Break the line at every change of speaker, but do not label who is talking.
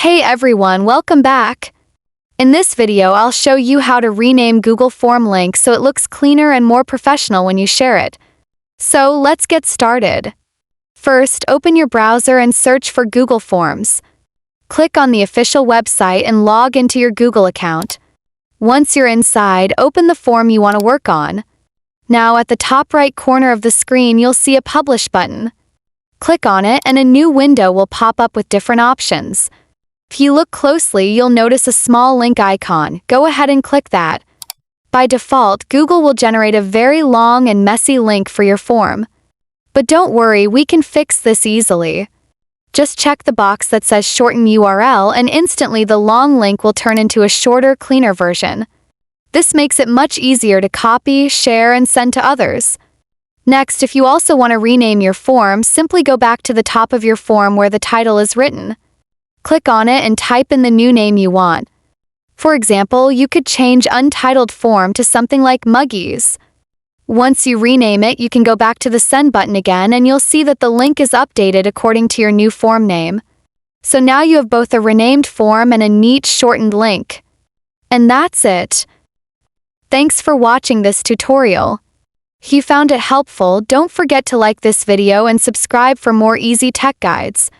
Hey everyone, welcome back. In this video, I'll show you how to rename Google Form link so it looks cleaner and more professional when you share it. So let's get started. First, open your browser and search for Google Forms. Click on the official website and log into your Google account. Once you're inside, open the form you want to work on. Now at the top right corner of the screen, you'll see a Publish button. Click on it and a new window will pop up with different options. If you look closely, you'll notice a small link icon. Go ahead and click that. By default, Google will generate a very long and messy link for your form. But don't worry, we can fix this easily. Just check the box that says Shorten URL and instantly the long link will turn into a shorter, cleaner version. This makes it much easier to copy, share, and send to others. Next, if you also want to rename your form, simply go back to the top of your form where the title is written. Click on it and type in the new name you want. For example, you could change Untitled Form to something like Muggies. Once you rename it, you can go back to the Send button again and you'll see that the link is updated according to your new form name. So now you have both a renamed form and a neat shortened link. And that's it. Thanks for watching this tutorial. If you found it helpful, don't forget to like this video and subscribe for more easy tech guides.